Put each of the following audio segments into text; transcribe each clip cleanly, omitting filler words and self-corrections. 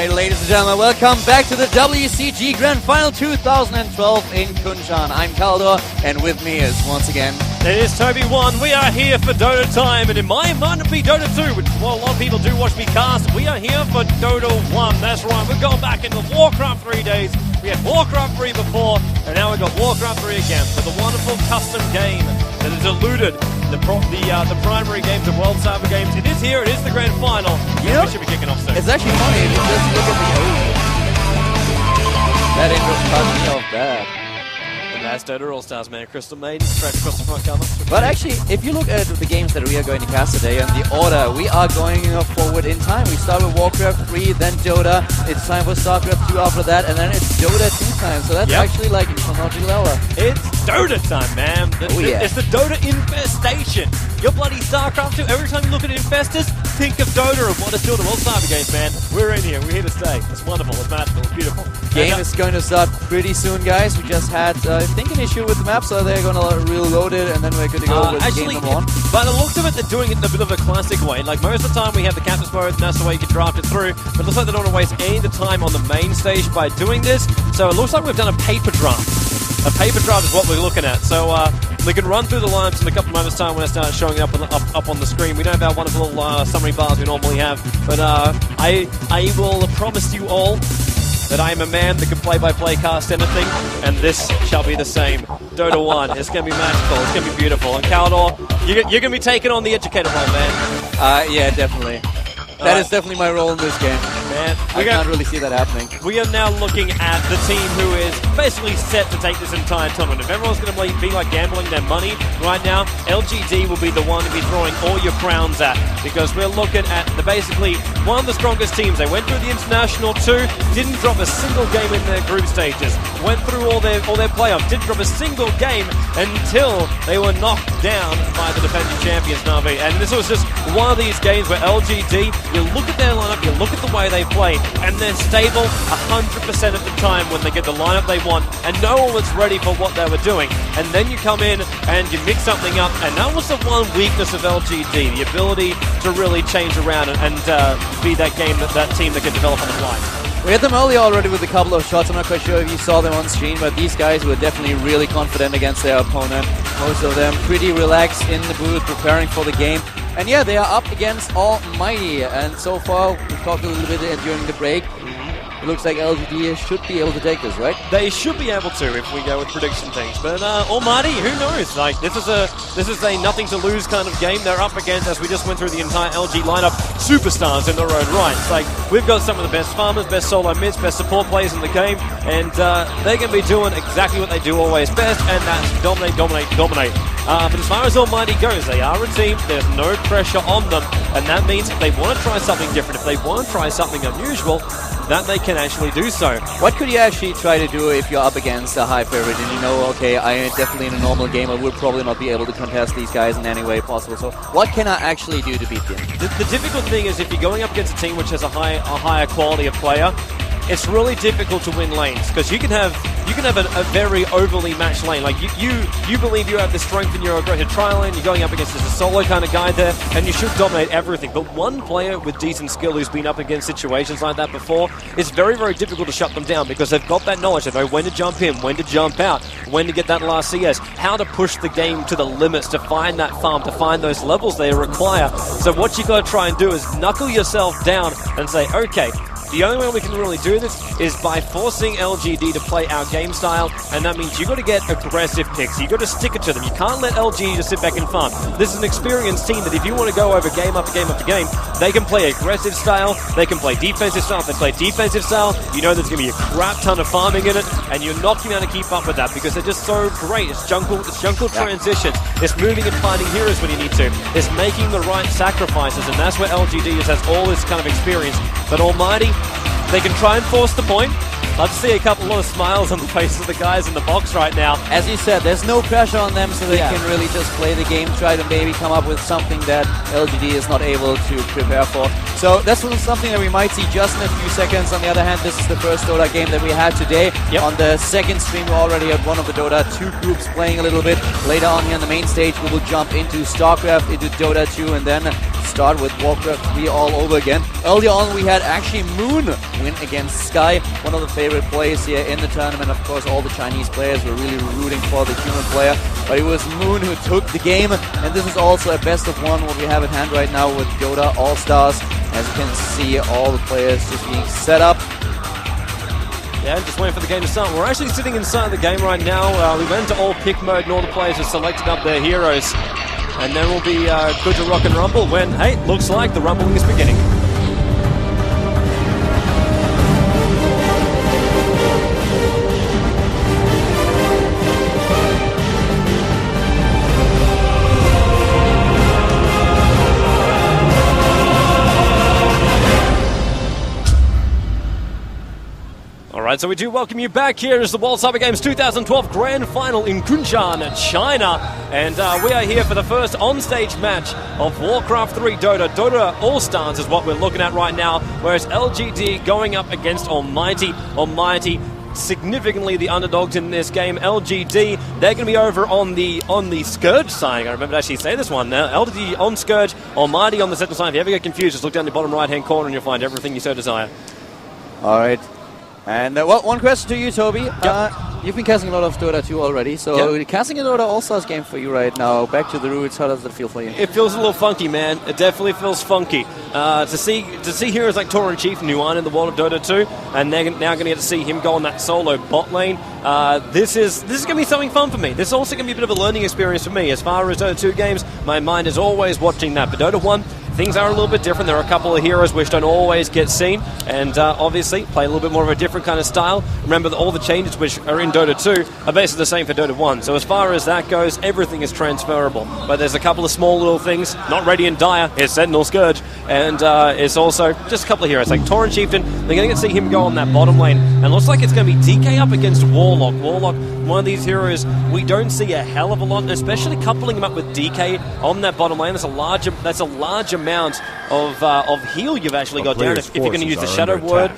Alright, ladies and gentlemen, welcome back to the WCG Grand Final 2012 in Kunshan. I'm Kaldor, and with me is, once again, it is Toby1. We are here for Dota time, and in my mind it'll be Dota 2, which is what a lot of people do watch me cast. We are here for Dota 1, that's right. We've gone back into Warcraft 3 days. We had Warcraft 3 before, and now we've got Warcraft 3 again. So the wonderful custom game that has eluded the primary games of World Cyber Games. It is here, it is the Grand Final. You know, we should be kicking off soon. It's actually funny if you just look at the that intro caught me off bad. And that's Dota All-Stars, man. Crystal Maiden, straight across the front cover. But actually, if you look at the games that we are going to cast today and the order, we are going forward in time. We start with Warcraft 3, then Dota. It's time for StarCraft 2 after that, and then it's Dota 2 time. So that's actually like in chronological order. It's Dota time, man. Yeah. It's the Dota infestation. Your bloody StarCraft 2, every time you look at Infestors, think of Dota and what it's doing to World Cyber Games, man. We're in here. We're here to stay. It's wonderful. It's magical. It's beautiful. Game is going to start pretty soon, guys. We just had, I think, an issue with the map, so they're going to reload it, and then we're good to go with game number one. By the looks of it, they're doing it in a bit of a classic way. Like, most of the time we have the captain's mode, and that's the way you can draft it through. But it looks like they don't want to waste any of the time on the main stage by doing this. So it looks like we've done a paper draft. A paper draft is what we're looking at. So we can run through the lines in a couple of moments' time when it starts showing up on the screen. We don't have our wonderful little summary bars we normally have. But I will promise you all that I am a man that can play-by-play cast anything, and this shall be the same. Dota 1, it's going to be magical, it's going to be beautiful. And Kaldor, you're going to be taking on the educator role, man. Yeah, definitely. That is definitely my role in this game. Man, I can't really see that happening. We are now looking at the team who is basically set to take this entire tournament. If everyone's going to be like gambling their money right now, LGD will be the one to be throwing all your crowns at, because we're looking at basically one of the strongest teams. They went through the International 2, didn't drop a single game in their group stages, went through all their playoffs, didn't drop a single game until they were knocked down by the defending champions, Na'Vi. And this was just one of these games where LGD, you look at their lineup, you look at the way they play, and they're stable 100% of the time when they get the lineup they want, and no one was ready for what they were doing. And then you come in and you mix something up, and that was the one weakness of LGD, the ability to really change around and be that team that can develop on the fly. We had them earlier already with a couple of shots. I'm not quite sure if you saw them on screen, but these guys were definitely really confident against their opponent. Most of them pretty relaxed in the booth, preparing for the game. And yeah, they are up against Almighty. And so far, we talked a little bit during the break. It looks like LGD should be able to take this, right? They should be able to if we go with prediction things. But Almighty, who knows? Like, this is a nothing to lose kind of game. They're up against, as we just went through the entire LG lineup, superstars in their own right. It's like, we've got some of the best farmers, best solo mids, best support players in the game, and they're going to be doing exactly what they do always best, and that's dominate, dominate, dominate. But as far as Almighty goes, they are a team, there's no pressure on them, and that means if they want to try something different, if they want to try something unusual, that they can actually do so. What could you actually try to do if you're up against a high favorite and you know, okay, I definitely in a normal game I would probably not be able to contest these guys in any way possible. So what can I actually do to beat them? The difficult thing is if you're going up against a team which has a higher quality of player, it's really difficult to win lanes, because you can have a very overly matched lane. Like you believe you have the strength in your aggressive tri lane, you're going up against as a solo kind of guy there, and you should dominate everything. But one player with decent skill who's been up against situations like that before, it's very, very difficult to shut them down, because they've got that knowledge. They know when to jump in, when to jump out, when to get that last CS, how to push the game to the limits, to find that farm, to find those levels they require. So what you got to try and do is knuckle yourself down and say, okay, the only way we can really do this is by forcing LGD to play our game style, and that means you got to get aggressive picks. You got to stick it to them. You can't let LGD just sit back and farm. This is an experienced team that if you want to go over game after game after game, they can play aggressive style, they can play defensive style. If they play defensive style, you know there's going to be a crap ton of farming in it, and you're not going to be able to keep up with that because they're just so great. It's jungle transitions. It's moving and finding heroes when you need to. It's making the right sacrifices, and that's where LGD has all this kind of experience. But Almighty, they can try and force the point. Love to see a lot of smiles on the faces of the guys in the box right now. As you said, there's no pressure on them, so they can really just play the game, try to maybe come up with something that LGD is not able to prepare for. So that's something that we might see just in a few seconds. On the other hand, this is the first Dota game that we had today. On the second stream, we already had one of the Dota 2 groups playing a little bit. Later on here on the main stage, we will jump into StarCraft, into Dota 2, and then start with Warcraft 3 all over again. Early on, we had actually Moon win against Sky, one of the favorite players here in the tournament. Of course, all the Chinese players were really rooting for the human player, but it was Moon who took the game. And this is also a best of one, what we have at hand right now with Dota All-Stars. As you can see, all the players just being set up. Yeah, just waiting for the game to start. We're actually sitting inside the game right now. We went into all pick mode and all the players have selected up their heroes. And then we'll be good to rock and rumble when, hey, looks like the rumbling is beginning. Alright, so we do welcome you back. Here is the World Cyber Games 2012 Grand Final in Kunshan, China. And we are here for the first on-stage match of Warcraft 3 Dota. Dota All-Stars is what we're looking at right now, whereas LGD going up against Almighty. Almighty, significantly the underdogs in this game. LGD, they're going to be over on the Scourge side. I remember to actually say this one now. LGD on Scourge, Almighty on the second side. If you ever get confused, just look down the bottom right-hand corner and you'll find everything you so desire. Alright. And one question to you, Toby. You've been casting a lot of Dota 2 already, so casting a Dota All-Stars game for you right now. Back to the roots, how does it feel for you? It feels a little funky, man. It definitely feels funky. To see heroes like Tauren Chieftain who aren't in the world of Dota 2, and they're now going to get to see him go on that solo bot lane. This is going to be something fun for me. This is also going to be a bit of a learning experience for me. As far as Dota 2 games, my mind is always watching that. But Dota 1, things are a little bit different. There are a couple of heroes which don't always get seen, and obviously play a little bit more of a different kind of style. Remember that all the changes which are in Dota 2 are basically the same for Dota 1. So as far as that goes, everything is transferable. But there's a couple of small little things. Not Radiant Dire, it's Sentinel Scourge, and it's also just a couple of heroes like Tauren Chieftain. They're going to get to see him go on that bottom lane, and looks like it's going to be DK up against Warlock. Warlock, one of these heroes we don't see a hell of a lot, especially coupling him up with DK on that bottom lane. That's a large amount of heal you've actually got down. If you're going to use the Shadow Word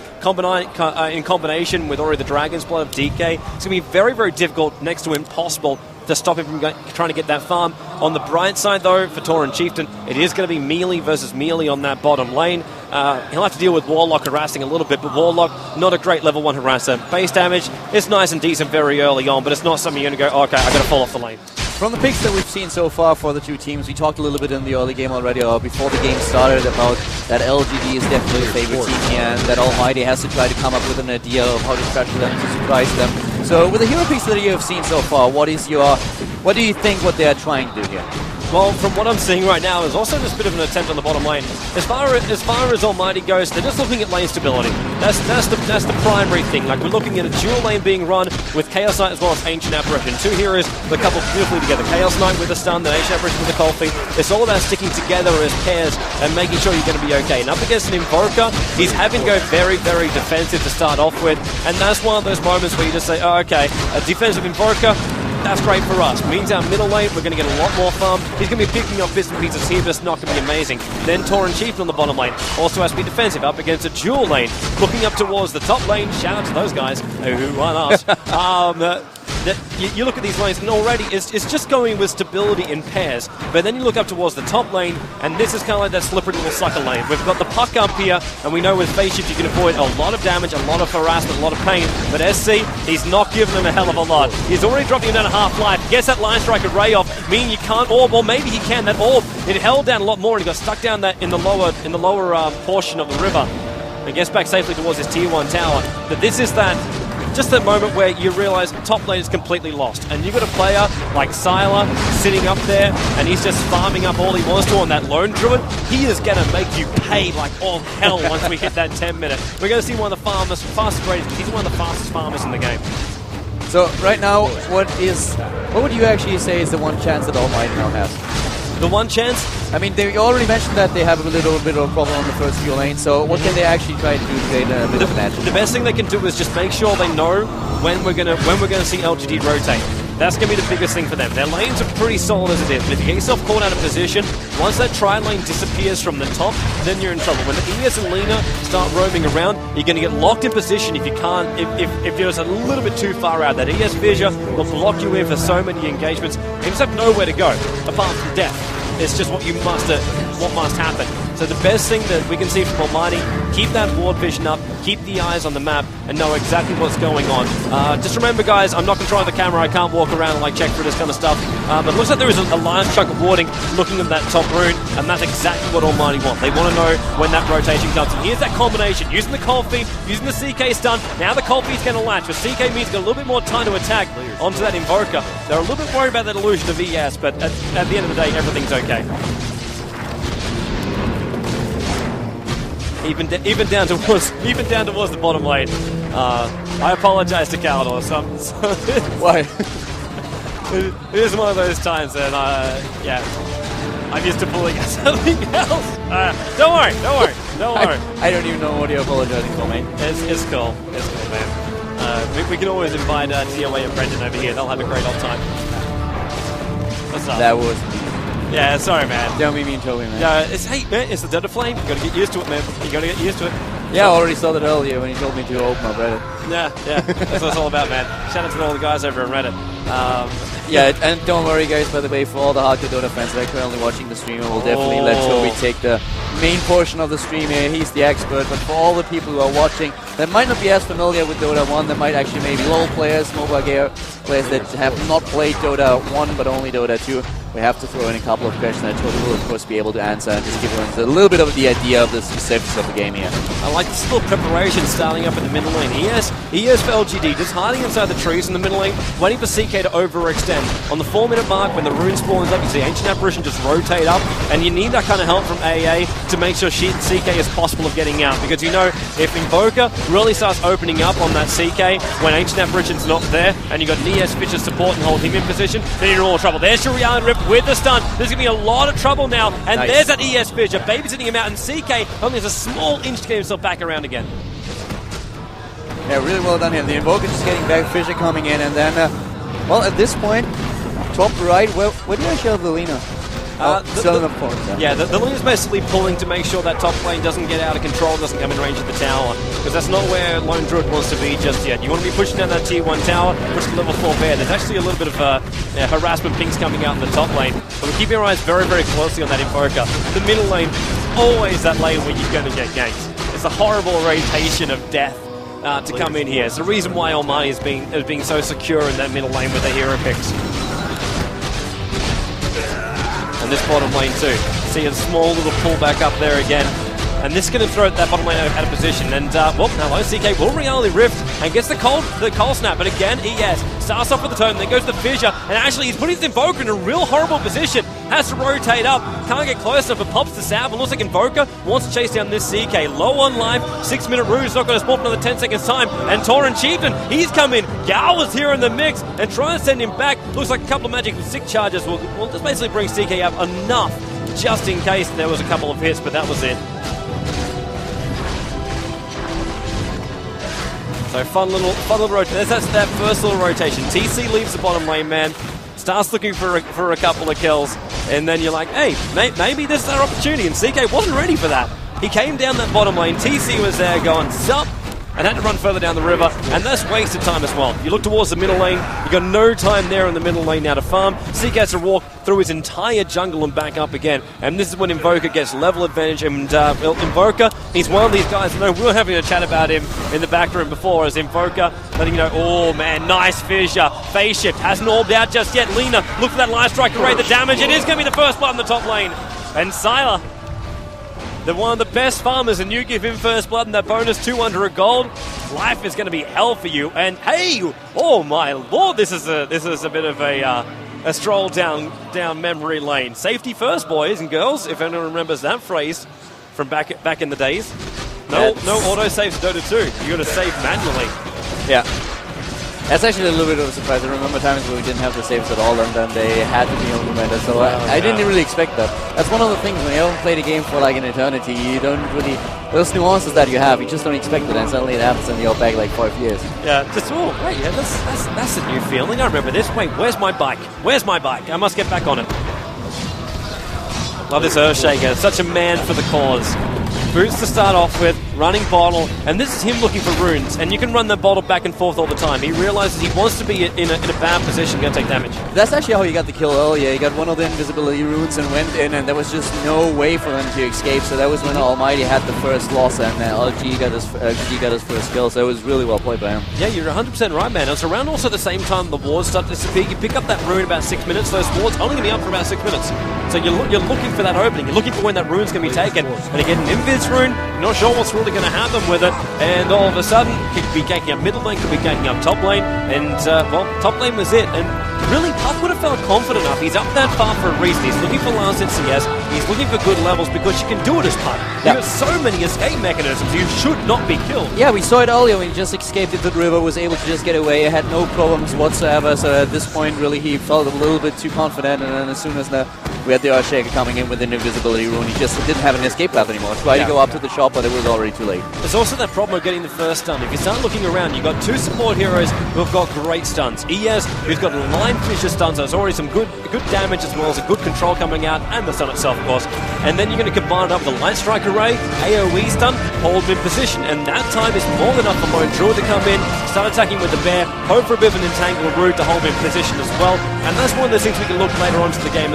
in combination with already the Dragon's Blood of DK, it's going to be very, very difficult, next to impossible, to stop him from trying to get that farm. On the bright side, though, for Tauren Chieftain, it is going to be melee versus melee on that bottom lane. He'll have to deal with Warlock harassing a little bit, but Warlock, not a great level 1 harasser. Base damage is nice and decent very early on, but it's not something you're going to go, okay, I've got to fall off the lane. From the picks that we've seen so far for the two teams, we talked a little bit in the early game already, or before the game started, about that LGD is definitely the favorite team here, and that Almighty has to try to come up with an idea of how to pressure them, to surprise them. So with the hero picks that you have seen so far, what do you think what they are trying to do here? Well, from what I'm seeing right now, is also just a bit of an attempt on the bottom lane. As far as Almighty goes, they're just looking at lane stability. That's the primary thing. Like, we're looking at a dual lane being run with Chaos Knight as well as Ancient Apparition. Two heroes that couple beautifully together. Chaos Knight with a stun, then Ancient Apparition with a cold feet. It's all about sticking together as pairs and making sure you're going to be okay. And up against an Invoker, he's having to go very, very defensive to start off with. And that's one of those moments where you just say, oh, okay, a defensive Invoker, that's great for us. Means our middle lane, we're going to get a lot more farm. He's going to be picking up bits and pieces here, but it's not going to be amazing. Then Tauren Chieftain on the bottom lane also has to be defensive up against a dual lane. Looking up towards the top lane, shout out to those guys who won us. You look at these lanes, and already it's just going with stability in pairs. But then you look up towards the top lane, and this is kind of like that slippery little sucker lane. We've got the puck up here, and we know with phase shift you can avoid a lot of damage, a lot of harassment, a lot of pain. But SC, he's not giving them a hell of a lot. He's already dropping him down to half life. Gets that line strike array off, meaning you can't orb, or maybe he can. That orb, it held down a lot more, and he got stuck down that in the lower portion of the river, and gets back safely towards his tier 1 tower. But this is just that moment where you realise top lane is completely lost, and you've got a player like Sylar sitting up there, and he's just farming up all he wants to on that lone druid. He is going to make you pay like all hell once we hit that 10-minute. We're going to see one of the fastest raiders, because he's one of the fastest farmers in the game. So right now, what would you actually say is the one chance that Almighty now has? The one chance? I mean, you already mentioned that they have a little bit of a problem on the first few lanes, so what can they actually try to do to create a bit of an edge? The best thing they can do is just make sure they know when we're gonna see LGD rotate. That's going to be the biggest thing for them. Their lanes are pretty solid as it is, but if you get yourself caught out of position, once that tri-lane disappears from the top, then you're in trouble. When the ES and Lina start roaming around, you're going to get locked in position if you can't, if you're just a little bit too far out. That ES Fissure will block you in for so many engagements, and you just have nowhere to go, apart from death. It's just what must happen. So the best thing that we can see from Almighty, keep that board vision up, keep the eyes on the map, and know exactly what's going on. Just remember, guys, I'm not controlling the camera. I can't walk around and like check for this kind of stuff. But it looks like there is a large chunk of warding looking at that top rune, and that's exactly what Almighty want. They want to know when that rotation comes. And here's that combination, using the cold feed, using the CK stun. Now the cold feed's going to latch, but CK means got a little bit more time to attack onto that Invoker. They're a little bit worried about that illusion of ES, but at the end of the day, everything's okay. Even down towards the bottom lane. I apologize to Calidor. Why? It is one of those times, and yeah, I'm used to pulling at something else. Don't worry. I don't even know what you're apologizing for, mate. It's cool. It's cool, man. We can always invite TOA and Brendan over here. They'll have a great old time. What's up? That was. Yeah, sorry, man. Don't be mean to me, man. Yeah, it's the Dota Flame. You gotta get used to it, man. You gotta get used to it. Yeah, I already saw that earlier when he told me to open up Reddit. Yeah, that's what it's all about, man. Shout out to all the guys over on Reddit. Yeah, and don't worry, guys, by the way, for all the hardcore Dota fans that are currently watching the stream, we'll definitely let Toby take the main portion of the stream here. He's the expert, but for all the people who are watching that might not be as familiar with Dota 1, that might actually maybe LoL players, mobile game players that have not played Dota 1 but only Dota 2, we have to throw in a couple of questions that Toby will, of course, be able to answer and just give us a little bit of the idea of the specifics of the game here. I like this little preparation starting up in the middle lane. ES for LGD, just hiding inside the trees in the middle lane, waiting for CK to overextend. On the 4-minute mark, when the rune spawns up, you see Ancient Apparition just rotate up, and you need that kind of help from AA to make sure CK is possible of getting out. Because you know, if Invoker really starts opening up on that CK when Ancient Apparition's not there, and you've got an ES Fisher support and hold him in position, then you're in all trouble. There's your Reality Rip with the stun. There's going to be a lot of trouble now, and nice. There's that ES Fisher babysitting him out, and CK only has a small inch to get himself back around again. Yeah, really well done here. The Invoker just getting back, Fisher coming in, and then, well, at this point, top right, where do I show the Lina? The Lina's basically pulling to make sure that top lane doesn't get out of control, doesn't come in range of the tower, because that's not where Lone Druid wants to be just yet. You want to be pushing down that tier 1 tower, push the level 4 bear. There's actually a little bit of harassment pings coming out in the top lane, but we're keeping our eyes very, very closely on that Invoker. The middle lane, always that lane where you're going to get ganked. It's a horrible rotation of death to come in here. It's the reason why Almighty is being so secure in that middle lane with the hero picks. And this bottom lane too. See a small little pullback up there again. And this is going to throw that bottom lane out of position. And, well, now CK will Reality Rift and gets the cold snap. But again, ES starts off with the totem, then goes to the Fissure. And actually, he's putting his Invoker in a real horrible position. Has to rotate up. Can't get close enough, but pops the sap. It looks like Invoker wants to chase down this CK. Low on life. 6-minute rune's not going to spawn for another 10 seconds time. And Tauren Chieftain, he's come in. Gao is here in the mix and trying to send him back. Looks like a couple of magic sick charges will just basically bring CK up enough just in case there was a couple of hits, but that was it. So fun little rotation. That's that first little rotation. TC leaves the bottom lane, man. Starts looking for a couple of kills, and then you're like, hey, maybe this is our opportunity. And CK wasn't ready for that. He came down that bottom lane. TC was there going, sup? And had to run further down the river, and that's wasted time as well. You look towards the middle lane, you got no time there in the middle lane now to farm. CK has to walk through his entire jungle and back up again, and this is when Invoker gets level advantage. And Invoker, he's one of these guys. No, we were having a chat about him in the back room before, as Invoker letting you know, oh man, nice Fissure. Phase shift hasn't orbed out just yet. Lina, look for that life strike to rate the damage. It is going to be the first blood in the top lane, and Sylar, they're one of the best farmers, and you give him first blood and that bonus 200 of gold. Life is going to be hell for you. And hey, oh my lord, this is a bit of a stroll down memory lane. Safety first, boys and girls, if anyone remembers that phrase from back in the days. No auto saves Dota 2. You got to save manually. Yeah. That's actually a little bit of a surprise. I remember times where we didn't have the saves at all, and then they had to be implemented, so I didn't really expect that. That's one of the things, when you haven't played a game for like an eternity, you don't really, those nuances that you have, you just don't expect it, and suddenly it happens and you're back like 5 years. Yeah, just, oh, wait, yeah, that's a new feeling. I remember this. Wait, where's my bike? Where's my bike? I must get back on it. Love this Earthshaker. Such a man for the cause. Boots to start off with. running bottle, and this is him looking for runes, and you can run that bottle back and forth all the time. He realizes he wants to be in a bad position, going to take damage. That's actually how he got the kill earlier. He got one of the invisibility runes and went in, and there was just no way for him to escape. So that was when Almighty had the first loss, and LG got his first kill. So it was really well played by him. Yeah, you're 100% right, man. It was around also the same time the wards start to disappear. You pick up that rune about 6 minutes. Those wards only going to be up for about 6 minutes. So you're looking for that opening. You're looking for when that rune's going to be taken. And you get an invis rune. You're not sure what's really going to happen with it. And all of a sudden, could be ganking up middle lane, could be ganking up top lane. And, well, top lane was it. And really, Puck would have felt confident enough. He's up that far for a reason. He's looking for last hit CS. He's looking for good levels because you can do it as Puck. You have so many escape mechanisms. You should not be killed. Yeah, we saw it earlier when he just escaped into the river, was able to just get away. Had no problems whatsoever. So at this point, really, he felt a little bit too confident. And then as soon as we had the Earthshaker coming in with an invisibility rune, he just didn't have an escape path anymore. Tried to go up to the shop, but it was already too late. There's also that problem of getting the first stun. If you start looking around, you've got two support heroes who've got great stuns. ES, who's got a line finisher stun, so there's already some good damage as well as a good control coming out, and the stun itself, of course. And then you're going to combine it up with the Light Strike Array, AoE stun, hold him in position, and that time is more than enough for Lone Druid to come in, start attacking with the bear, hope for a bit of an entangle route to hold him in position as well. And that's one of those things we can look later on to the game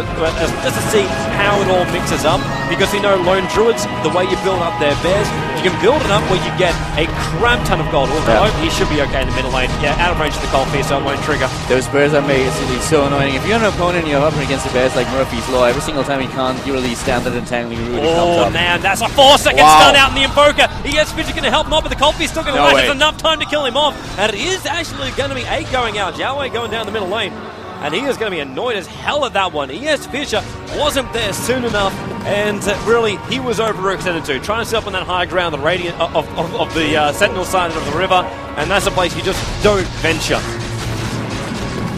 just to see how it all mixes up, because we know Lone Druids, the way you build up their bears, you can build it up where you get a crap ton of gold. Although he should be okay in the middle lane. Yeah, out of range of the cold piece, so it won't trigger. Those bears are basically so annoying. If you're an opponent and you're up against the bears like Murphy's Law, every single time he can't, you really stand that entangling route. Oh man, that's a 4-second stun out in the Invoker. ES Fidget going to help him up, but the cold piece still going to last enough time to kill him off. And it is actually going to be 8 going out. Jiawei going down the middle lane. And he is going to be annoyed as hell at that one. ES Fisher wasn't there soon enough, and really, he was overextended too. Trying to set up on that high ground, the radiant of the Sentinel side of the river, and that's a place you just don't venture.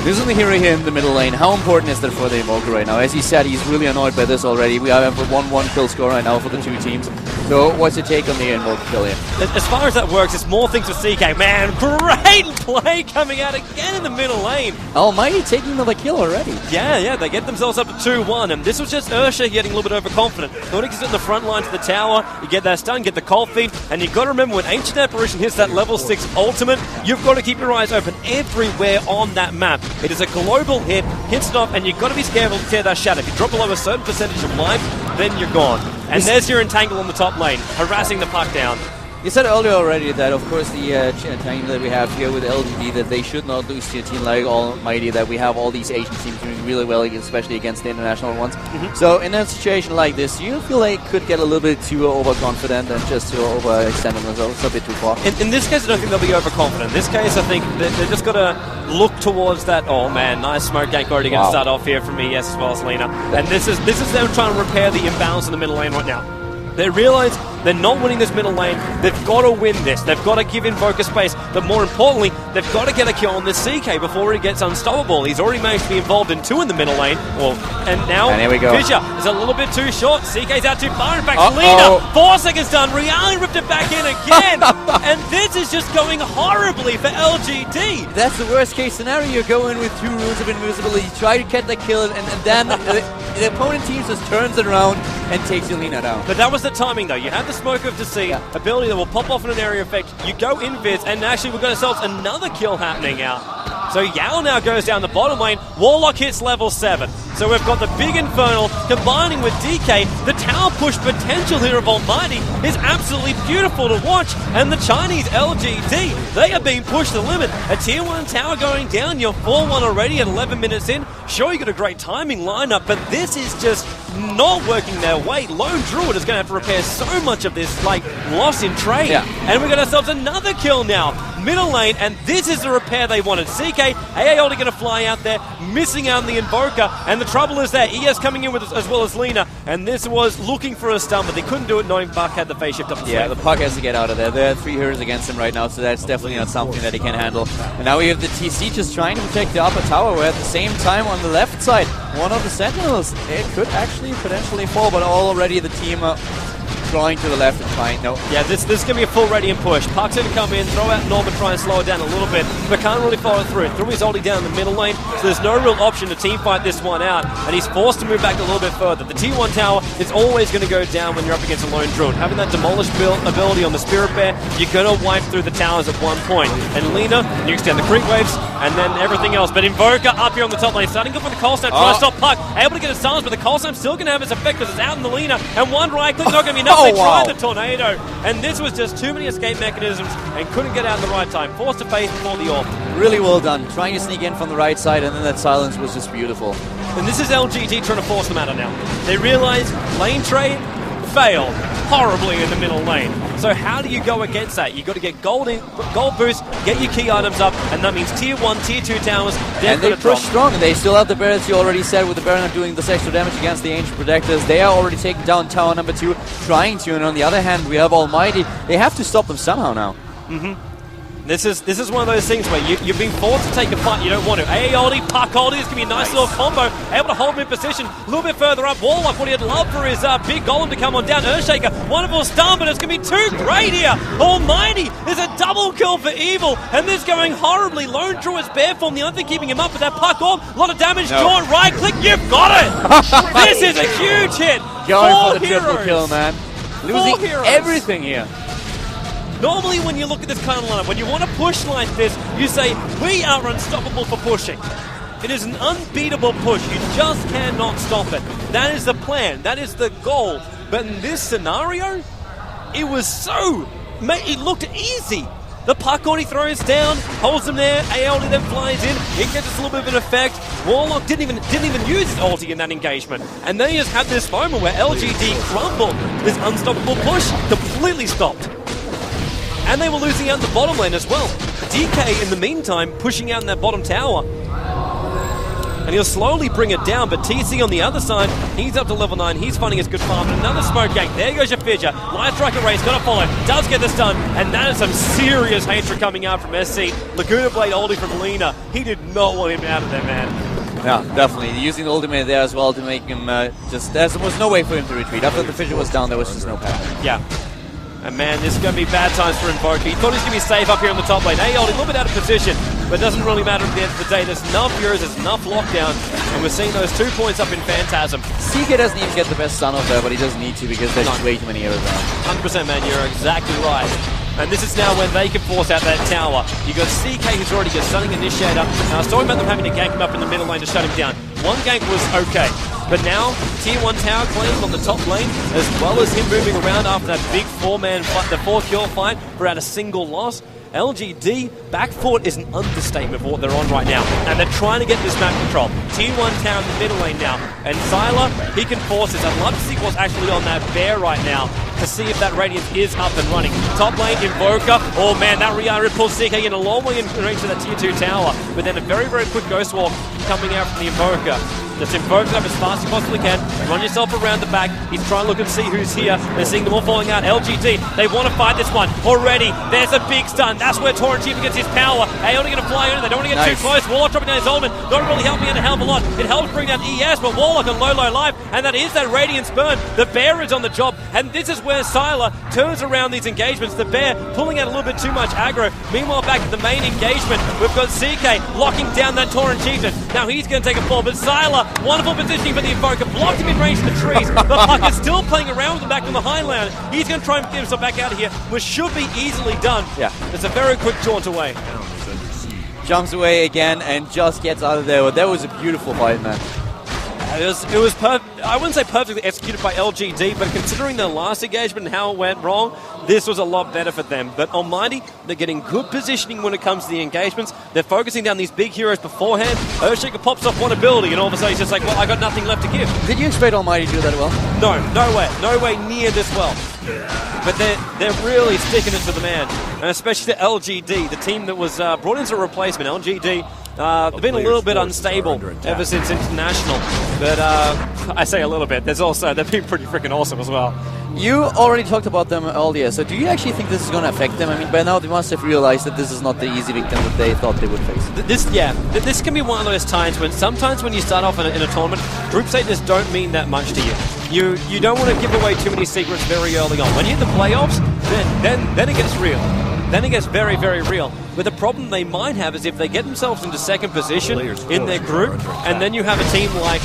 This is the hero here in the middle lane. How important is that for the Invoker right now? As he said, he's really annoyed by this already. We have a 1-1 kill score right now for the two teams. So what's your take on the Invoker kill here? As far as that works, it's more things with CK. Man, great play coming out again in the middle lane. Almighty taking another kill already. Yeah, they get themselves up to 2-1, and this was just Ursha getting a little bit overconfident. Thought he could sit in the front line to the tower, you get that stun, get the cold feed, and you've got to remember when Ancient Apparition hits that level 6 ultimate, you've got to keep your eyes open everywhere on that map. It is a global hit, hits it off, and you've got to be careful to tear that shadow. If you drop below a certain percentage of life, then you're gone. And there's your entangle on the top lane, harassing the puck down. You said earlier already that, of course, the team that we have here with LGD, that they should not lose to a team like Almighty, that we have all these Asian teams doing really well, especially against the international ones. So in a situation like this, do you feel like could get a little bit too overconfident and just overextend themselves a bit too far? In this case, I don't think they'll be overconfident. In this case, I think they're just got to look towards that. Oh man, nice smoke gank already going to start off here from ES as well as Lena. And this is them trying to repair the imbalance in the middle lane right now. They realize they're not winning this middle lane. They've got to win this. They've got to give Invoker space. But more importantly, they've got to get a kill on this CK before he gets unstoppable. He's already managed to be involved in 2 in the middle lane. And now here we go. Fisher is a little bit too short. CK's out too far. In fact, Lena, 4 seconds done. Reali ripped it back in again. And this is just going horribly for LGD. That's the worst case scenario. You go in with 2 runes of invisibility, try to get the kill, and then the opponent team just turns it around and takes Lena down. But that was the timing though. You had the Smoke of Deceit, ability that will pop off in an area effect. You go invis, and actually we've got ourselves another kill happening out. So Yao now goes down the bottom lane. Warlock hits level 7. So we've got the big Infernal combining with DK. The tower push potential here of Almighty is absolutely beautiful to watch. And the Chinese LGD, they are being pushed to the limit. A tier 1 tower going down. You're 4-1 already at 11 minutes in. Sure, you got a great timing lineup, but this is just not working their way. Lone Druid is going to have to repair so much of this, like, loss in trade. And we got ourselves another kill now. Middle lane, and this is the repair they wanted. CK, AAOD going to fly out there, missing out on the Invoker, and the trouble is there. ES coming in with as well as Lena, and this was looking for a stun, but they couldn't do it knowing Buck had the phase shift up the the puck has to get out of there. There are 3 heroes against him right now, so that's definitely not something that he can handle. And now we have the TC just trying to protect the upper tower, where at the same time on the left side, one of the Sentinels, it could actually potentially fall, but already the team drawing to the left and trying. No. Yeah, this is going to be a full Radiant push. Puck's going to come in, throw out Norman, try and slow it down a little bit, but can't really follow through. Threw his ulti down the middle lane, so there's no real option to team fight this one out, and he's forced to move back a little bit further. The Tier 1 tower is always going to go down when you're up against a lone druid. Having that demolish ability on the Spirit Bear, you're going to wipe through the towers at one point. And Lina, you extend the creep waves, and then everything else. But Invoker up here on the top lane, starting good with the Cold Snap, trying to stop Puck, able to get a silence, but the Cold Snap's still going to have its effect because it's out in the Lina, and one right click not going to be enough. They tried the tornado, and this was just too many escape mechanisms and couldn't get out in the right time. Forced to face before the AWP. Really well done. Trying to sneak in from the right side, and then that silence was just beautiful. And this is LGD trying to force them out of now. They realize lane trade failed horribly in the middle lane. So how do you go against that? You've got to get gold boost, get your key items up, and that means Tier 1, Tier 2 towers. And they push strong, and they still have the Baron, as you already said, with the Baron doing this extra damage against the Ancient Protectors. They are already taking down tower number 2, trying to, and on the other hand, we have Almighty. They have to stop them somehow now. This is one of those things where you're being forced to take a fight you don't want to. AA ulti, Puck ulti, it's going to be a nice little combo. Able to hold him in position a little bit further up. Warlock, what he'd love for his big golem to come on down. Earthshaker, wonderful stun, but it's going to be too great here. Almighty is a double kill for Evil, and this going horribly. Lone Druid's bare form, the other thing keeping him up with that Puck orb. A lot of damage, Jaunt, right click, you've got it! This is a huge hit! Going for the triple kill, man. Losing everything here. Normally when you look at this kind of lineup, when you want to push like this, you say, we are unstoppable for pushing. It is an unbeatable push. You just cannot stop it. That is the plan. That is the goal. But in this scenario, it was it looked easy. The Puck already throws down, holds him there, AOD then flies in, it gets us a little bit of an effect. Warlock didn't even use his ulti in that engagement. And then he just had this moment where LGD crumbled. This unstoppable push completely stopped. And they were losing out in the bottom lane as well. DK, in the meantime, pushing out in that bottom tower. And he'll slowly bring it down, but TC on the other side, he's up to level 9, he's finding his good farm. And another smoke gank, there goes your Fissure. Light Striker Race, gotta follow, does get the stun, and that is some serious hatred coming out from SC. Laguna Blade ulti from Lina, he did not want him out of there, man. Yeah, definitely. Using the ultimate there as well to make him there was no way for him to retreat. After the Fissure was down, there was just no path. Yeah. And man, this is going to be bad times for Invoker. He thought he was going to be safe up here on the top lane. AOD a little bit out of position, but it doesn't really matter at the end of the day. There's enough heroes, there's enough lockdown, and we're seeing those 2 points up in Phantasm. CK doesn't even get the best stun off there, but he doesn't need to because there's just way too many heroes around. 100% man, you're exactly right. And this is now when they can force out that tower. You got CK who's already got Stunning Initiator. Now I was talking about them having to gank him up in the middle lane to shut him down. One gank was okay. But now, Tier 1 tower claimed on the top lane, as well as him moving around after that big 4-man fight, the 4-kill fight, without a single loss. LGD, back foot is an understatement for what they're on right now. And they're trying to get this map control. Tier 1 tower in the middle lane now. And Sylar, he can force this. I'd love to see what's actually on that bear right now to see if that Radiance is up and running. Top lane, Invoker. Oh man, that Rihanna pulls CK in a long way in range to that Tier 2 tower. But then a very, very quick Ghost Walk coming out from the Invoker. Just invoke it up as fast as you possibly can. Run yourself around the back. He's trying to look and see who's here. They're seeing them all falling out. LGD, they want to fight this one already. There's a big stun. That's where Torrent Chief gets his power. They only going to fly in. They don't want to get too close. Warlock dropping down his ultimate. Not really helping out a hell of a lot. It helps bring down ES, but Warlock on low life. And that is that Radiance burn. The Bear is on the job. And this is where Sylar turns around these engagements. The Bear pulling out a little bit too much aggro. Meanwhile, back at the main engagement, we've got CK locking down that Torrent Chieftain. Now he's going to take a fall, but Sylar, wonderful positioning for the Invoker, blocked him in range of the trees. The Puck is still playing around with him back on the Highland. He's going to try and get himself back out of here, which should be easily done. Yeah. It's a very quick jaunt away. Jumps away again and just gets out of there. But that was a beautiful fight, man. It was I wouldn't say perfectly executed by LGD, but considering their last engagement and how it went wrong, this was a lot better for them. But Almighty, they're getting good positioning when it comes to the engagements. They're focusing down these big heroes beforehand. Earthshaker pops off one ability, and all of a sudden he's just like, well, I got nothing left to give. Did you expect Almighty to do that well? No way near this well. But they're really sticking it to the man, and especially to LGD, the team that was brought in as a replacement. LGD, they've been a little bit unstable ever since International, but I say a little bit. They've been pretty freaking awesome as well. You already talked about them earlier, so do you actually think this is going to affect them? I mean, by now they must have realized that this is not the easy victim that they thought they would face. This can be one of those times when sometimes when you start off in a tournament, group stages don't mean that much to you. You don't want to give away too many secrets very early on. When you hit the playoffs, then it gets real. Then it gets very, very real. But the problem they might have is if they get themselves into second position in their group, and then you have a team like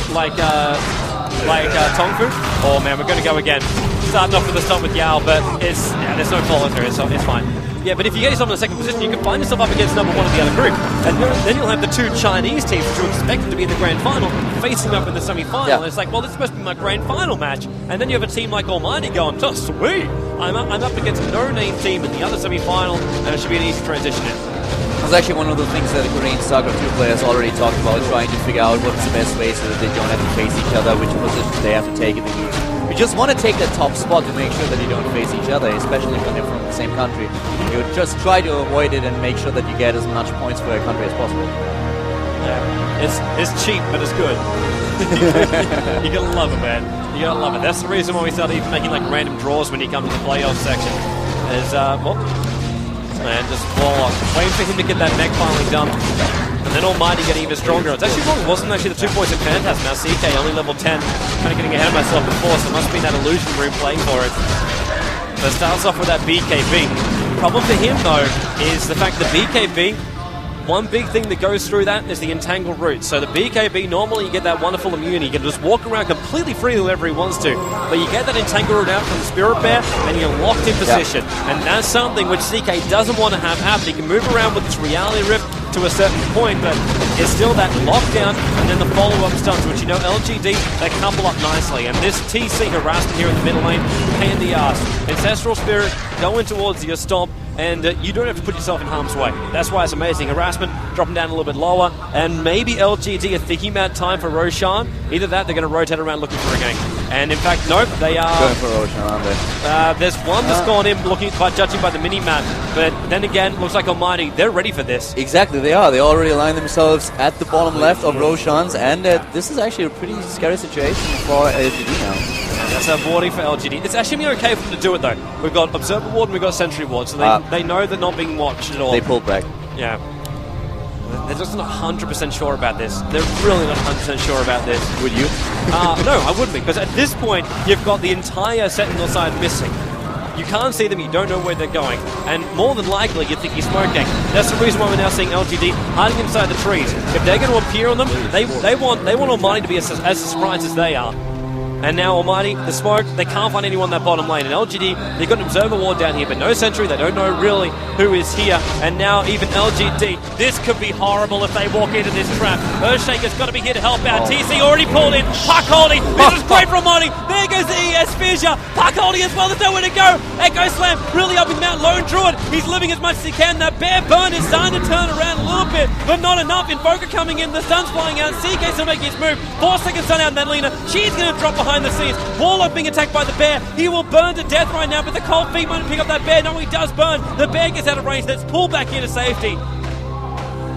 Tongfu. Oh man, we're going to go again. Starting off with a stop with Yao, but there's no follow through, so it's fine. Yeah, but if you get yourself in the second position, you can find yourself up against number one of the other group. And then you'll have the two Chinese teams that you expected to be in the grand final facing up in the semi-final. Yeah. And it's like, well, this is supposed to be my grand final match. And then you have a team like Almighty going, oh, sweet! I'm up against a no-name team in the other semi-final, and it should be an easy transition in. It was actually one of the things that the Korean StarCraft 2 players already talked about, trying to figure out what's the best way so that they don't have to face each other, which position they have to take in the group. You just want to take that top spot to make sure that you don't face each other, especially when they're from the same country. You just try to avoid it and make sure that you get as much points for your country as possible. Yeah, it's cheap, but it's good. You gotta love it, man. You gotta love it. That's the reason why we started even making like random draws when you come to the playoff section. Is man, just waiting for him to get that mech finally done. And then Almighty getting even stronger. It's actually wrong. It wasn't actually the 2 points in Phantasm. Now CK only level 10. Kind of getting ahead of myself before, so it must be that illusion room playing for it. So it starts off with that BKB. Problem for him, though, is the fact that BKB, one big thing that goes through that is the entangle route. So the BKB, normally you get that wonderful immunity. You can just walk around completely freely wherever he wants to. But you get that entangle route out from the Spirit Bear, and you're locked in position. Yep. And that's something which CK doesn't want to have happen. He can move around with this reality rift to a certain point, but it's still that lockdown and then the follow-up stunts, which, you know, LGD, they couple up nicely. And this TC harassment here in the middle lane, pain in the ass. Ancestral Spirit going towards your stomp, and you don't have to put yourself in harm's way. That's why it's amazing. Harassment dropping down a little bit lower, and maybe LGD are thinking about time for Roshan. Either that, they're going to rotate around looking for a gank. And in fact, nope, they are going for Roshan, aren't they? There's one that's gone in, judging by the mini-map. But then again, looks like Almighty, they're ready for this. Exactly, they are. They already aligned themselves at the bottom left of Roshan's, and this is actually a pretty scary situation for LGD now. That's our boarding for LGD. It's actually okay for them to do it, though. We've got Observer Ward and we've got Sentry Ward, so they know they're not being watched at all. They pulled back. Yeah. They're just not 100% sure about this. They're really not 100% sure about this. Would you? No, I wouldn't be, because at this point, you've got the entire Sentinel side missing. You can't see them, you don't know where they're going. And more than likely, you think he's smoking. That's the reason why we're now seeing LGD hiding inside the trees. If they're going to appear on them, they want Almighty to be as surprised as they are. And now Almighty, the smoke, they can't find anyone in that bottom lane. And LGD, they've got an Observer Ward down here, but no Sentry, they don't know really who is here. And now even LGD, this could be horrible if they walk into this trap. Earthshaker's got to be here to help out. TC already pulled in. Puck holding, this is great for Almighty. There goes the ES Fissure. Puck holding as well, there's nowhere to go. Echo Slam, really upping Mount Lone Druid. He's living as much as he can. That Bear Burn is starting to turn around a little bit, but not enough. Invoker coming in, the sun's flying out. CK still making his move. 4 seconds stun out Madalena. She's going to drop behind the scenes. Warlock being attacked by the bear. He will burn to death right now, but the cold feet might pick up that bear. No, he does burn. The bear gets out of range. That's pulled back into safety.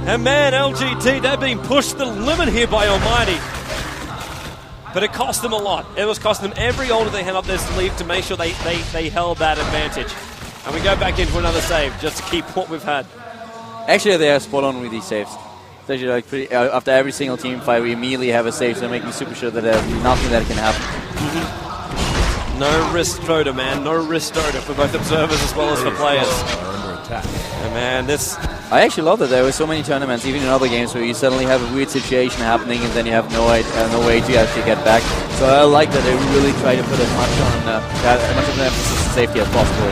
And man, LGD, they're being pushed to the limit here by Almighty. But it cost them a lot. It was costing them every order they had up their sleeve to make sure they held that advantage. And we go back in for another save just to keep what we've had. Actually, they are spot on with these saves. Actually, like after every single team fight, we immediately have a save, so make me super sure that there's nothing that can happen. No wrist Dota, man. No wrist Dota for both observers as well as for players. And man, this... I actually love that there were so many tournaments, even in other games, where you suddenly have a weird situation happening and then you have no way to actually get back. So I like that they really try to put as much of an emphasis on safety as possible.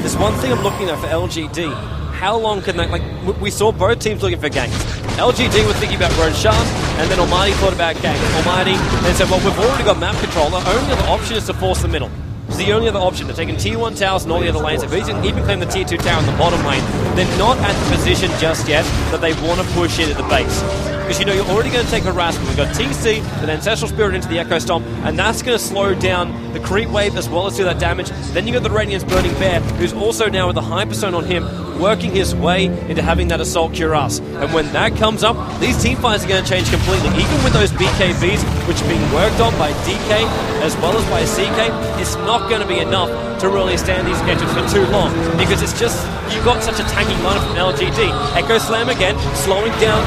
There's one thing I'm looking at for LGD. How long can they, like, we saw both teams looking for ganks. LGD was thinking about Roshan, and then Almighty thought about ganks. Almighty then said, well, we've already got map control. The only other option is to force the middle. It's the only other option. They're taking tier 1 towers and all the other lanes. If he can even claim the tier 2 tower in the bottom lane, they're not at the position just yet that they want to push into the base. Because, you know, you're already going to take harassment. We've got TC, then Ancestral Spirit into the Echo Stomp, and that's going to slow down the creep wave as well as do that damage. Then you got the Radiance Burning Bear, who's also now with the Hyperzone on him, working his way into having that Assault Cuirass. And when that comes up, these team fights are going to change completely. Even with those BKBs, which are being worked on by DK as well as by CK, it's not going to be enough to really stand these sketches for too long, because it's just, you've got such a tanky lineup from LGD. Echo Slam again, slowing down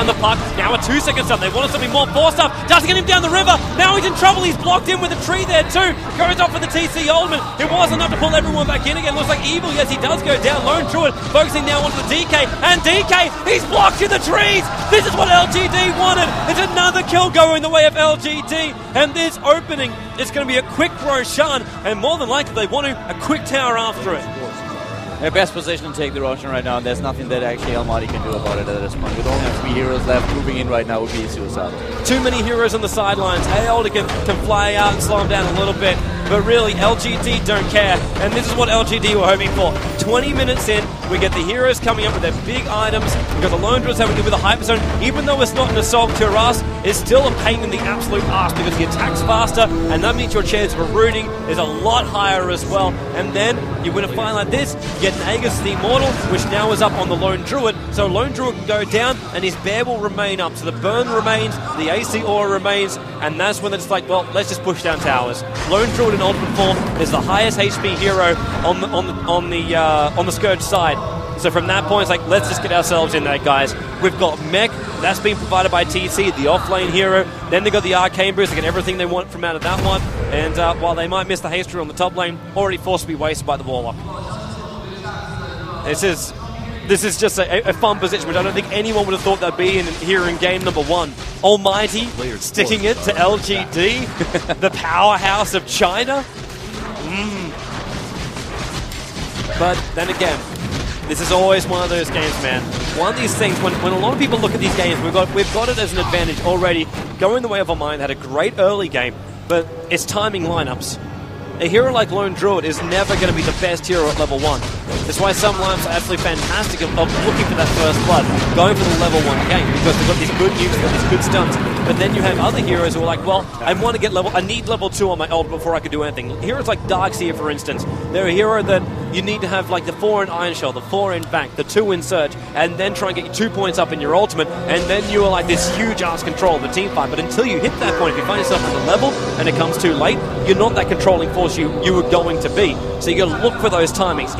the puck. Now a 2-second stop. They wanted something more forced up. Doesn't get him down the river. Now he's in trouble. He's blocked in with a tree there too. Goes off for the TC Oldman. It was enough to pull everyone back in again. Looks like Evil. Yes, he does go down. Lone Druid focusing now onto the DK. And DK, he's blocked in the trees. This is what LGD wanted. It's another kill going the way of LGD. And this opening is going to be a quick Roshan. And more than likely, they want a quick tower after it. Their best position to take the Roshan right now, and there's nothing that actually Almighty can do about it at this point. With only 3 heroes left, moving in right now would be suicidal. Too many heroes on the sidelines. Aolda can fly out and slow him down a little bit, but really, LGD don't care, and this is what LGD were hoping for. 20 minutes in, we get the heroes coming up with their big items. We've got the Lone Druids having to do with the Hyperzone. Even though it's not an Assault Cuirass, it's still a pain in the absolute arse because he attacks faster, and that means your chance of rooting is a lot higher as well. And then you win a fight like this, you get an Aegis the Immortal, which now is up on the Lone Druid, so Lone Druid can go down, and his bear will remain up. So the burn remains, the AC aura remains, and that's when it's like, well, let's just push down towers. Lone Druid in ultimate form is the highest HP hero on the Scourge side. So from that point, it's like, let's just get ourselves in there, guys. We've got Mech, that's been provided by TC, the offlane hero. Then they've got the Arcane Boost, they get everything they want from out of that one. And while they might miss the haste on the top lane, already forced to be wasted by the Warlock. This is just a fun position, which I don't think anyone would have thought they'd be in here in game number 1. Almighty sticking it to LGD, the powerhouse of China. But then again, this is always one of those games, man. One of these things, when a lot of people look at these games, we've got it as an advantage already. Going the way of Almighty had a great early game, but it's timing lineups. A hero like Lone Druid is never going to be the best hero at level 1. That's why some lineups are absolutely fantastic of looking for that first blood, going for the level 1 game, because they've got these good nukes, they've got these good stunts. But then you have other heroes who are like, well, I need level 2 on my ult before I can do anything. Heroes like Darkseer, for instance, they're a hero that you need to have like the 4 in Iron Shell, the 4 in Vac, the 2 in Surge, and then try and get you 2 points up in your ultimate, and then you are like this huge ass control of the team fight. But until you hit that point, if you find yourself at the level and it comes too late, you're not that controlling force you were going to be. So you got to look for those timings.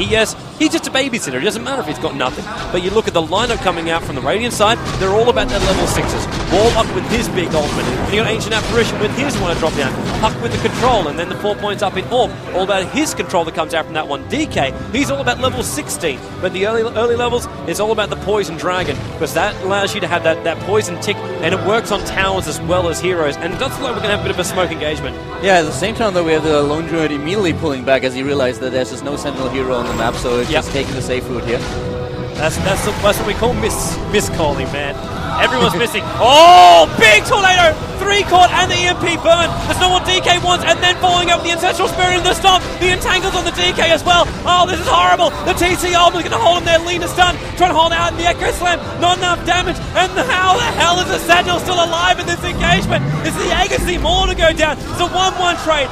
He's just a babysitter. It doesn't matter if he's got nothing. But you look at the lineup coming out from the Radiant side, they're all about their level 6s. Warlock with his big ultimate. And you got Ancient Apparition with his one to drop down. Puck with the control, and then the 4 points up in Orb. All about his control that comes out from that one. DK, he's all about level 16. But the early levels, it's all about the Poison Dragon, because that allows you to have that poison tick, and it works on towers as well as heroes. And it does look like we're going to have a bit of a smoke engagement. Yeah, at the same time, though, we have the Lone Druid immediately pulling back as he realized that there's just no Sentinel hero on the map, so it's just taking the safe route here. That's what we call miscalling, man. Everyone's missing. Oh, big tornado! 3 caught and the EMP burn. That's not what DK wants, and then following up with the Ancestral Spirit in the stomp. The entangles on the DK as well. Oh, this is horrible. The TC Ultimate's going to hold him there, lean to stun. Trying to hold out in the Echo Slam. Not enough damage. And how the hell is the Sentinel still alive in this engagement? It's the Aegis the Immortal to go down. It's a 1-1 trade.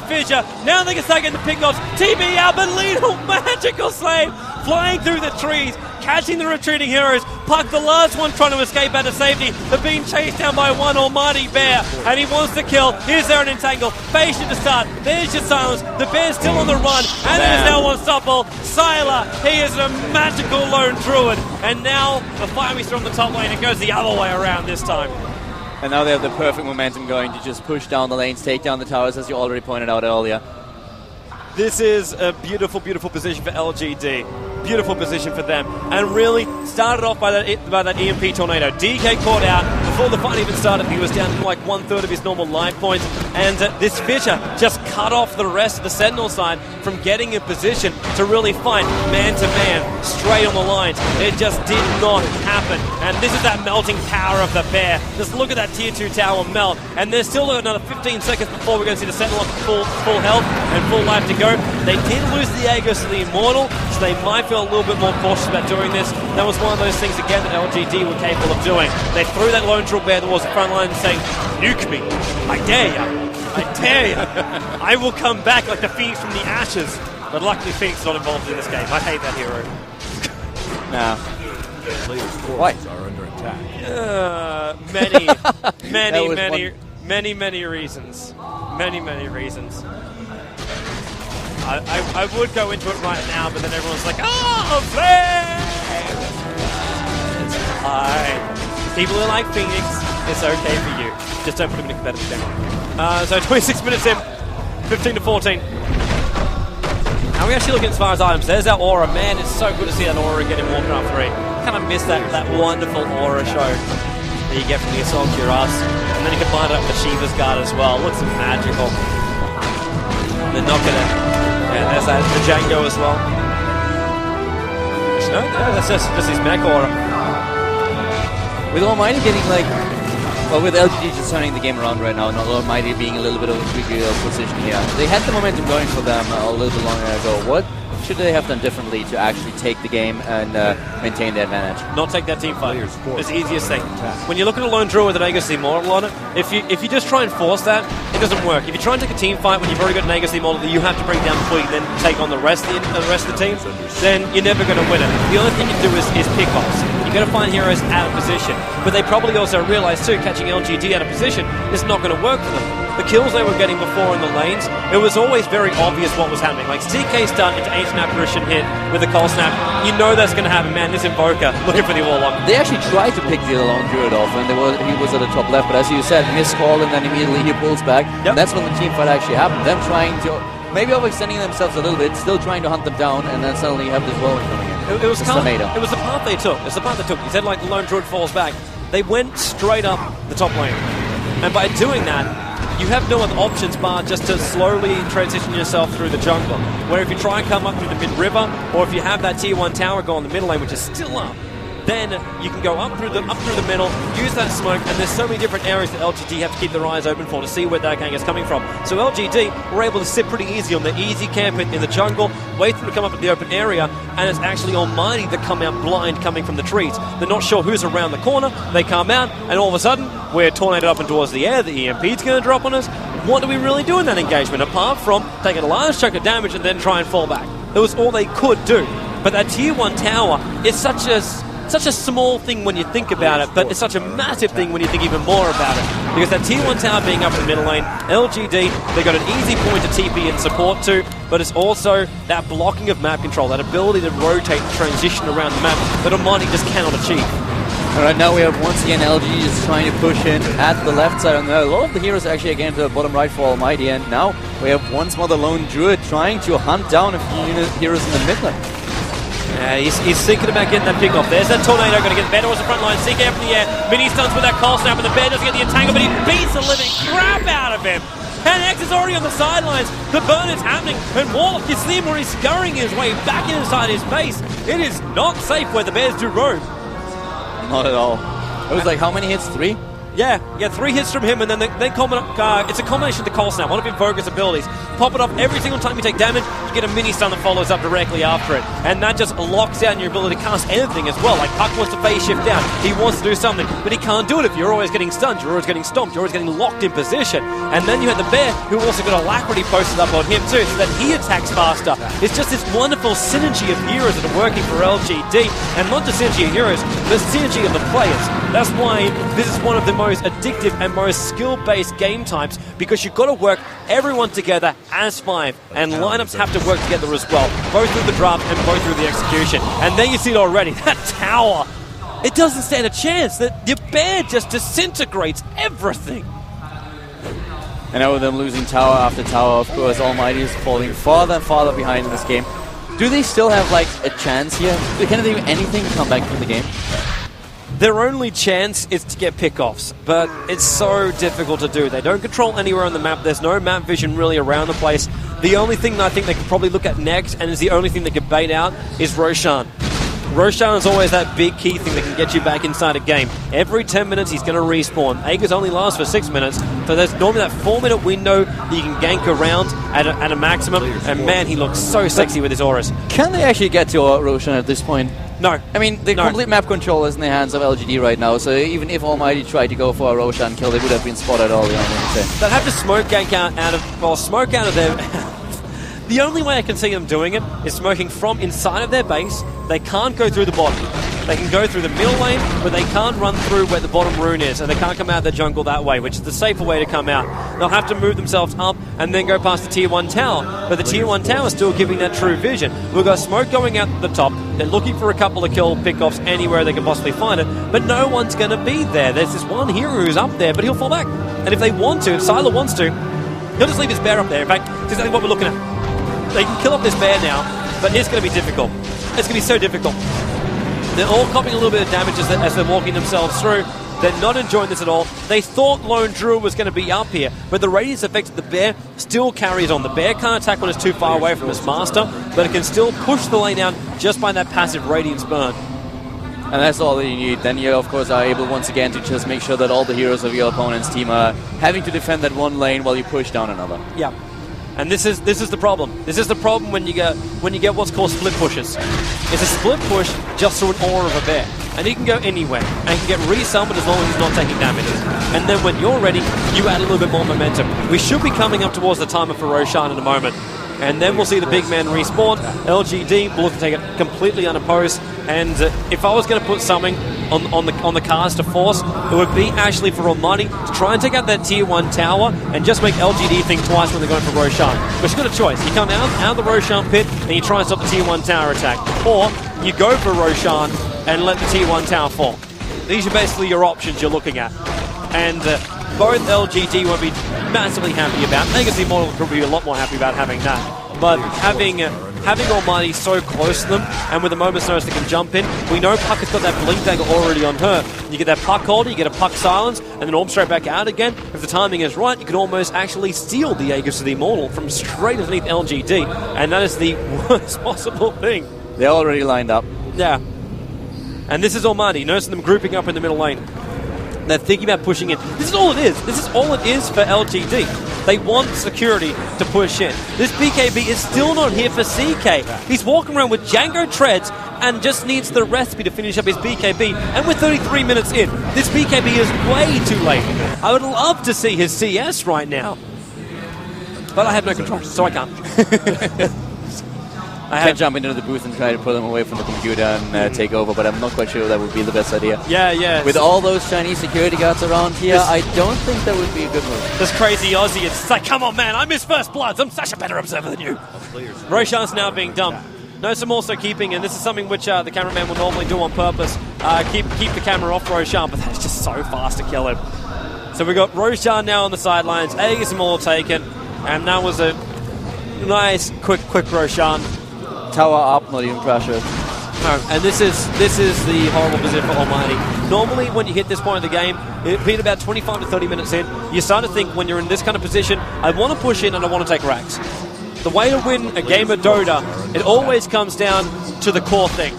Fissure. Now they can start getting the pick-offs. TB out, but Lethal Magical Slave flying through the trees, catching the retreating heroes. Puck, the last one, trying to escape out of safety. They're being chased down by one Almighty Bear, and he wants to kill. Here's there an entangle. Patient to start. There's your silence. The Bear's still on the run, and it is now unstoppable. Sylar, he is a magical Lone Druid, and now the Fire Beast are on the top lane. It goes the other way around this time. And now they have the perfect momentum going to just push down the lanes, take down the towers, as you already pointed out earlier. This is a beautiful, beautiful position for LGD. Beautiful position for them. And really started off by that EMP tornado. DK caught out. Before the fight even started, he was down to like 1/3 of his normal life points. And this Fissure just cut off the rest of the Sentinel side from getting in position to really fight man-to-man straight on the lines. It just did not happen. And this is that melting power of the Bear. Just look at that tier 2 tower melt. And there's still another 15 seconds before we're going to see the Sentinel up to full health and full life to go. They did lose the Aegis to the Immortal, so they might feel a little bit more cautious about doing this. That was one of those things, again, that LGD were capable of doing. They threw that Lone Druid Bear towards the front line saying, nuke me, I dare ya. I dare you. I will come back like the Phoenix from the ashes. But luckily Phoenix is not involved in this game. I hate that hero. Nah. Why? Are under attack. Many reasons. Many reasons. I would go into it right now, but then everyone's like, oh, flame! It's fine. People who like Phoenix, it's okay for you. Just don't put him in a competitive game. So 26 minutes in, 15 to 14. Now we're actually looking as far as items. There's our aura. Man, it's so good to see that aura get him walking up 3. Kind of miss that wonderful aura show that you get from the Assault Cuirass. And then you combine it up with Shiva's Guard as well. Looks magical. They're not gonna... Yeah, there's that the Django as well. No, that's just his mech aura. With Almighty getting well, with LGD just turning the game around right now, and Almighty being a little bit of a tricky position here, they had the momentum going for them a little bit longer ago. What should they have done differently to actually take the game and maintain the advantage? Not take that team fight. It's the easiest thing. When you look at a lone draw with an Aegis model on it, if you just try and force that, it doesn't work. If you try and take a team fight when you've already got an Aegis model that you have to bring down before you then take on the rest of the team, then you're never going to win it. The only thing you can do is pick offs. You've got to find heroes out of position. But they probably also realize too, catching LGD out of position is not going to work for them. The kills they were getting before in the lanes, it was always very obvious what was happening. Like TK stun into Ancient Apparition hit with the Cold Snap, you know that's going to happen. Man, this Invoker looking for the Warlock. They actually tried to pick the Lone Druid off, and he was at the top left, but as you said, missed call, and then immediately he pulls back. Yep. And that's when the team fight actually happened. Them trying to, maybe overextending themselves a little bit, still trying to hunt them down, and then suddenly you have this Warlock coming in. It was the path they took. It's the path they took. You said like the Lone Druid falls back. They went straight up the top lane. And by doing that, you have no other options bar just to slowly transition yourself through the jungle. Where if you try and come up through the mid-river, or if you have that tier 1 tower go on the middle lane, which is still up, then you can go up through the middle, use that smoke, and there's so many different areas that LGD have to keep their eyes open for to see where that gang is coming from. So LGD were able to sit pretty easy on the easy camp in the jungle, wait for them to come up in the open area, and it's actually Almighty that come out blind coming from the trees. They're not sure who's around the corner, they come out, and all of a sudden, we're tornadoed up and towards the air, the EMP's going to drop on us. What do we really do in that engagement, apart from taking a large chunk of damage and then try and fall back? That was all they could do. But that tier 1 tower is such a small thing when you think about it, but it's such a massive thing when you think even more about it. Because that tier 1 tower being up in the middle lane, LGD, they got an easy point to TP and support to, but it's also that blocking of map control, that ability to rotate and transition around the map that Almighty just cannot achieve. Alright, now we have once again LGD just trying to push in at the left side, and a lot of the heroes actually again to the bottom right for Almighty, and now we have once more the Lone Druid trying to hunt down a few heroes in the mid lane. Yeah, he's thinking about getting that pick off. There's that Tornado going to get better towards the front line. CK up in the air. Mini stuns with that Cold Snap, and the bear doesn't get the entangle, but he beats the living crap out of him. And X is already on the sidelines. The burn is happening, and Warlock, you see him where he's scurrying his way back inside his base. It is not safe where the bears do roam. Not at all. It was like how many hits? 3? Yeah, 3 hits from him, and then it's a combination of the Cold Snap, one of Invoker's abilities. Pop it off every single time you take damage, you get a mini stun that follows up directly after it. And that just locks down your ability to cast anything as well. Like Puck wants to phase shift down, he wants to do something, but he can't do it if you're always getting stunned, you're always getting stomped, you're always getting locked in position. And then you have the bear, who also got Alacrity posted up on him too, so that he attacks faster. It's just this wonderful synergy of heroes that are working for LGD, and not just synergy of heroes, but synergy of the players. That's why this is one of the most addictive and most skill-based game types, because you've got to work everyone together as 5, and lineups have to work together as well, both through the draft and both through the execution. And there you see it already, that tower, it doesn't stand a chance. The bear just disintegrates everything. And now with them losing tower after tower, of course, Almighty is falling farther and farther behind in this game. Do they still have like a chance here? Can they do anything to come back from the game? Their only chance is to get pickoffs, but it's so difficult to do. They don't control anywhere on the map. There's no map vision really around the place. The only thing that I think they could probably look at next, and is the only thing they could bait out, is Roshan. Roshan is always that big key thing that can get you back inside a game. Every 10 minutes he's going to respawn. Aegis only lasts for 6 minutes, so there's normally that 4-minute window that you can gank around at a maximum, and man, he looks so sexy with his auras. Can they actually get to Roshan at this point? No. I mean, the complete map control is in the hands of LGD right now, so even if Almighty tried to go for a Roshan kill, they would have been spotted all the way. They'll have to smoke gank out of their... The only way I can see them doing it is smoking from inside of their base. They can't go through the bottom. They can go through the middle lane, but they can't run through where the bottom rune is, and they can't come out of the jungle that way, which is the safer way to come out. They'll have to move themselves up and then go past the tier 1 tower, but the tier 1 tower is still giving that true vision. We've got smoke going out the top. They're looking for a couple of kill pickoffs anywhere they can possibly find it, but no one's going to be there. There's this one hero who's up there, but he'll fall back. And if they want to, if Sylar wants to, he'll just leave his bear up there. In fact, it's exactly what we're looking at. They can kill off this bear now, but it's going to be difficult. It's going to be so difficult. They're all copying a little bit of damage as they're walking themselves through. They're not enjoying this at all. They thought Lone Druid was going to be up here, but the radius effect of the bear still carries on. The bear can't attack when it's too far away from its master, but it can still push the lane down just by that passive radiance burn. And that's all that you need. Then you, of course, are able once again to just make sure that all the heroes of your opponent's team are having to defend that one lane while you push down another. Yeah. And this is the problem. This is the problem when you get what's called split pushes. It's a split push just through an aura of a bear. And he can go anywhere. And he can get resummoned as long as he's not taking damage. And then when you're ready, you add a little bit more momentum. We should be coming up towards the timer for Roshan in a moment. And then we'll see the big man respawn. LGD will look to take it completely unopposed. And if I was going to put something on the cards to force, it would be actually for Almighty to try and take out that tier 1 tower and just make LGD think twice when they're going for Roshan. But you've got a choice. You come out of the Roshan pit and you try and stop the tier 1 tower attack. Or you go for Roshan and let the tier 1 tower fall. These are basically your options you're looking at. And both LGD won't be massively happy about. Legacy Immortal will be a lot more happy about having that. But having Almighty so close to them, and with a moment's notice they can jump in, we know Puck has got that blink dagger already on her. You get that Puck holder, you get a Puck silence, and then Orb straight back out again. If the timing is right, you can almost actually steal the Aegis of the Immortal from straight underneath LGD, and that is the worst possible thing. They're already lined up. Yeah. And this is Almighty. Notice them grouping up in the middle lane. They're thinking about pushing in. This is all it is. This is all it is for LGD. They want security to push in. This BKB is still not here for CK. He's walking around with Django treads and just needs the recipe to finish up his BKB. And we're 33 minutes in. This BKB is way too late. I would love to see his CS right now. But I have no control, so I can't. I can jump into the booth and try to pull them away from the computer and take over, but I'm not quite sure that would be the best idea. Yeah. With all those Chinese security guards around here, I don't think that would be a good move. This crazy Aussie, it's like, come on, man, I'm his first bloods. I'm such a better observer than you. Roshan's now being dumped. No, some also keeping, and this is something which the cameraman will normally do on purpose, keep the camera off Roshan, but that's just so fast to kill him. So we got Roshan now on the sidelines, Aegis all taken, and that was a nice, quick Roshan. Tower up, not even pressure. No, and this is the horrible position for Almighty. Normally, when you hit this point of the game, it's been about 25 to 30 minutes in, you start to think when you're in this kind of position, I want to push in and I want to take racks. The way to win a game of Dota, it always comes down to the core thing.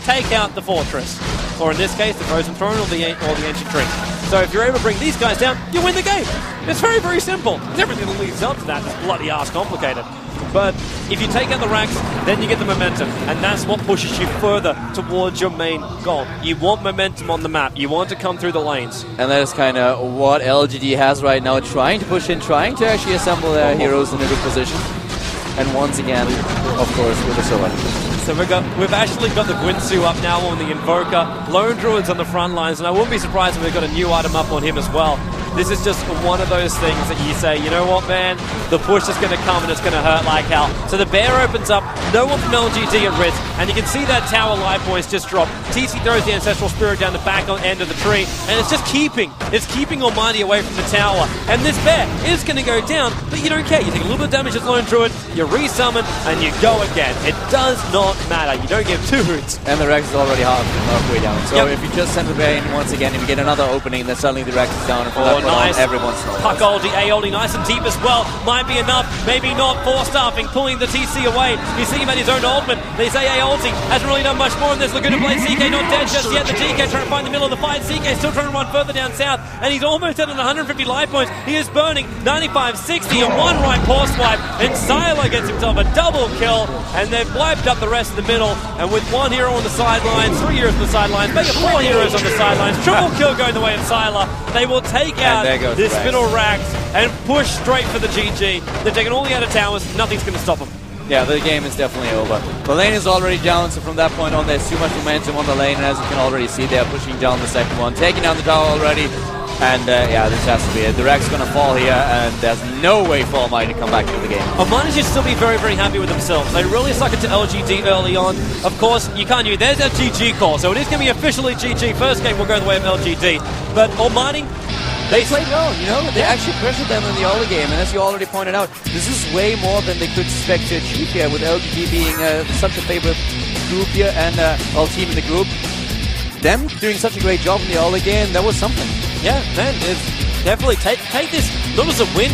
Take out the fortress. Or in this case, the Frozen Throne or the Ancient Tree. So if you're able to bring these guys down, you win the game. It's very, very simple. Everything that leads up to that is bloody ass complicated. But if you take out the racks, then you get the momentum, and that's what pushes you further towards your main goal. You want momentum on the map. You want to come through the lanes. And that is kind of what LGD has right now, trying to push in, trying to actually assemble their heroes in a good position. And once again, of course, with the Scylla. So we've actually got the Gwynsu up now on the Invoker. Lone Druid's on the front lines, and I wouldn't be surprised if we've got a new item up on him as well. This is just one of those things that you say, you know what, man? The push is going to come and it's going to hurt like hell. So the bear opens up, no one from LGD at risk, and you can see that tower life points just drop. TC throws the Ancestral Spirit down the back end of the tree, and it's just keeping Almighty away from the tower. And this bear is going to go down, but you don't care. You take a little bit of damage as Lone Druid, you resummon, and you go again. It does not matter. You don't give two hoots. And the Rex is already halfway down. So if you just send the bear in once again, if you get another opening, then suddenly the Rex is down. And nice. Everyone's Puck Aeoldi nice and deep as well. Might be enough, maybe not. Force-staffing, pulling the TC away. You see him at his own ultimate. They say Aeoldi hasn't really done much more in this. Laguna Blade, CK not dead just yet. The GK trying to find the middle of the fight. CK still trying to run further down south, and he's almost at 150 life points. He is burning 95, 60, and one right paw swipe, and Sylar gets himself a double kill, and they've wiped up the rest of the middle. And with 1 hero on the sidelines, 3 heroes on the sidelines, maybe 4 heroes on the sidelines, triple kill going the way of Sylar, they will take out this Spittle Rax and push straight for the GG. They're taking all the outer towers, nothing's going to stop them. Yeah, the game is definitely over. The lane is already down, so from that point on, there's too much momentum on the lane, and as you can already see, they're pushing down the second one, taking down the tower already. And yeah, this has to be it. The Rax is going to fall here, and there's no way for Almighty to come back to the game. Almighty should still be very, very happy with themselves. They really suck it to LGD early on. Of course, you can't use. There's a GG call, so it is going to be officially GG. First game will go the way of LGD. But Almighty, they played well, you know? They actually pressured them in the early game, and as you already pointed out, this is way more than they could expect to achieve here, with LGD being such a favorite group here, and team in the group. Them doing such a great job in the early game, that was something. Yeah, man, it's definitely take this not as a win,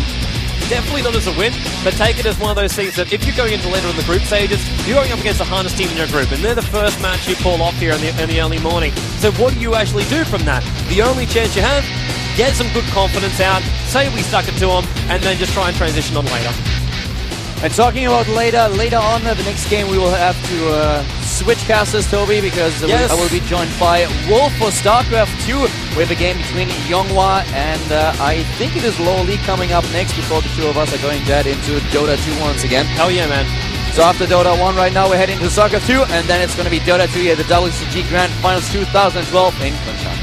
definitely not as a win, but take it as one of those things that if you're going into later in the group stages, you're going up against the hardest team in your group, and they're the first match you pull off here in the early morning. So what do you actually do from that? The only chance you have, get some good confidence out, say we stuck it to them, and then just try and transition on later. And talking about later on, the next game we will have to switch casters, Toby, because I will be joined by Wolf for StarCraft 2 with a game between Yonghwa and I think it is Lowly coming up next before the two of us are going to head into Dota 2 once again. Hell yeah, man. So after Dota 1 right now, we're heading to StarCraft 2, and then it's going to be Dota 2 here, the WCG Grand Finals 2012 in Kunshan.